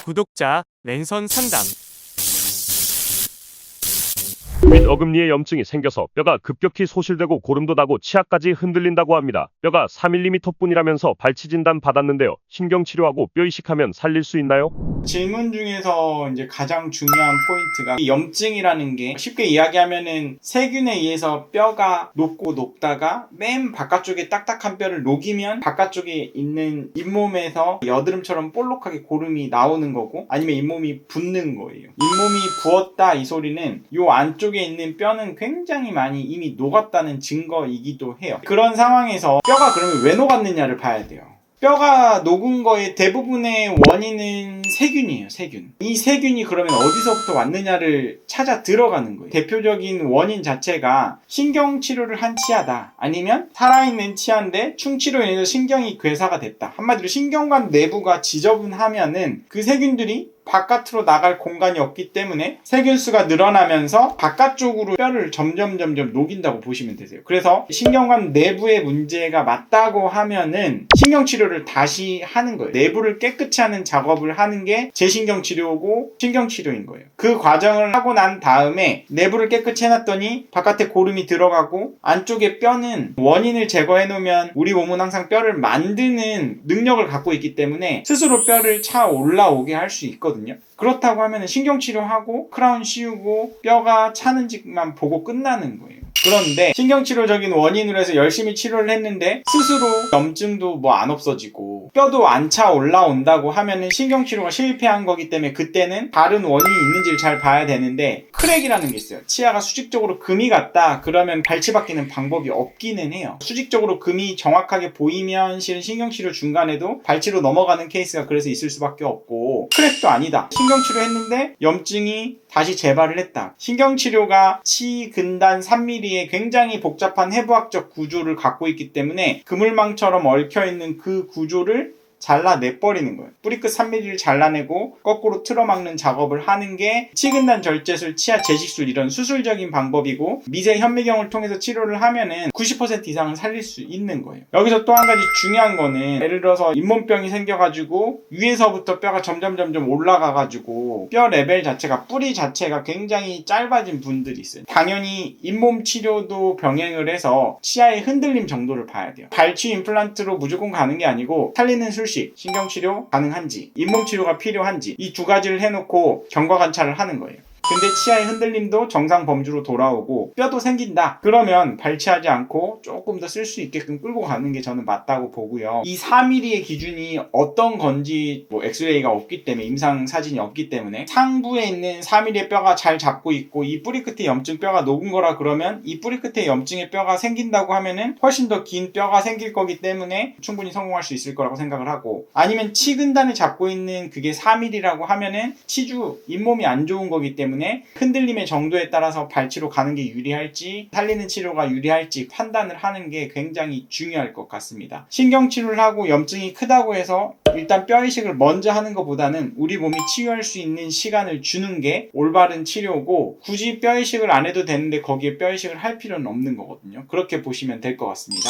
구독자 랜선 상담. 윗어금니에 염증이 생겨서 뼈가 급격히 소실되고 고름도 나고 치아까지 흔들린다고 합니다. 뼈가 3mm 뿐이라면서 발치 진단 받았는데요. 신경치료하고 뼈 이식하면 살릴 수 있나요? 질문 중에서 이제 가장 중요한 포인트가 이 염증이라는 게 쉽게 이야기하면은 세균에 의해서 뼈가 녹다가 맨 바깥쪽에 딱딱한 뼈를 녹이면 바깥쪽에 있는 잇몸에서 여드름처럼 볼록하게 고름이 나오는 거고, 아니면 잇몸이 붓는 거예요. 잇몸이 부었다 이 소리는 요 안쪽에 있는 뼈는 굉장히 많이 이미 녹았다는 증거이기도 해요. 그런 상황에서 뼈가 그러면 왜 녹았느냐를 봐야 돼요. 뼈가 녹은 거의 대부분의 원인은 세균이에요, 세균. 이 세균이 그러면 어디서부터 왔느냐를 찾아 들어가는 거예요. 대표적인 원인 자체가 신경치료를 한 치아다. 아니면 살아있는 치아인데 충치로 인해서 신경이 괴사가 됐다. 한마디로 신경관 내부가 지저분하면은 그 세균들이 바깥으로 나갈 공간이 없기 때문에 세균수가 늘어나면서 바깥쪽으로 뼈를 점점 녹인다고 보시면 되세요. 그래서 신경관 내부의 문제가 맞다고 하면은 신경치료를 다시 하는 거예요. 내부를 깨끗이 하는 작업을 하는 게 재신경치료고 신경치료인 거예요. 그 과정을 하고 난 다음에 내부를 깨끗이 해놨더니 바깥에 고름이 들어가고 안쪽에 뼈는 원인을 제거해 놓으면 우리 몸은 항상 뼈를 만드는 능력을 갖고 있기 때문에 스스로 뼈를 차 올라오게 할 수 있거든요. 그렇다고 하면 신경치료하고 크라운 씌우고 뼈가 차는지만 보고 끝나는 거예요. 그런데 신경치료적인 원인으로 해서 열심히 치료를 했는데 스스로 염증도 안 없어지고 뼈도 안 차 올라온다고 하면은 신경치료가 실패한 거기 때문에 그때는 다른 원인이 있는지를 잘 봐야 되는데, 크랙이라는 게 있어요. 치아가 수직적으로 금이 갔다 그러면 발치 바뀌는 방법이 없기는 해요. 수직적으로 금이 정확하게 보이면 실은 신경치료 중간에도 발치로 넘어가는 케이스가 그래서 있을 수밖에 없고, 크랙도 아니다. 신경치료 했는데 염증이 다시 재발을 했다. 신경치료가 치근단 3mm의 굉장히 복잡한 해부학적 구조를 갖고 있기 때문에 그물망처럼 얽혀있는 그 구조를 잘라내버리는 거예요. 뿌리끝 3mm를 잘라내고 거꾸로 틀어막는 작업을 하는 게 치근단 절제술, 치아 재식술 이런 수술적인 방법이고, 미세 현미경을 통해서 치료를 하면은 90% 이상은 살릴 수 있는 거예요. 여기서 또 한 가지 중요한 거는, 예를 들어서 잇몸병이 생겨가지고 위에서부터 뼈가 점점 올라가가지고 뼈 레벨 자체가, 뿌리 자체가 굉장히 짧아진 분들이 있어요. 당연히 잇몸 치료도 병행을 해서 치아의 흔들림 정도를 봐야 돼요. 발치 임플란트로 무조건 가는 게 아니고 살리는 술, 신경치료 가능한지, 잇몸치료가 필요한지, 이 두 가지를 해놓고 경과관찰을 하는 거예요. 근데 치아의 흔들림도 정상 범주로 돌아오고 뼈도 생긴다 그러면 발치하지 않고 조금 더 쓸 수 있게끔 끌고 가는 게 저는 맞다고 보고요. 이 4mm의 기준이 어떤 건지 엑스레이가 없기 때문에, 임상 사진이 없기 때문에 상부에 있는 4mm의 뼈가 잘 잡고 있고 이 뿌리 끝에 염증 뼈가 녹은 거라 그러면 이 뿌리 끝에 염증의 뼈가 생긴다고 하면은 훨씬 더 긴 뼈가 생길 거기 때문에 충분히 성공할 수 있을 거라고 생각을 하고, 아니면 치근단을 잡고 있는 그게 4mm라고 하면은 치주, 잇몸이 안 좋은 거기 때문에 흔들림의 정도에 따라서 발치로 가는 게 유리할지 살리는 치료가 유리할지 판단을 하는 게 굉장히 중요할 것 같습니다. 신경치료를 하고 염증이 크다고 해서 일단 뼈 이식을 먼저 하는 것보다는 우리 몸이 치유할 수 있는 시간을 주는 게 올바른 치료고, 굳이 뼈 이식을 안 해도 되는데 거기에 뼈 이식을 할 필요는 없는 거거든요. 그렇게 보시면 될 것 같습니다.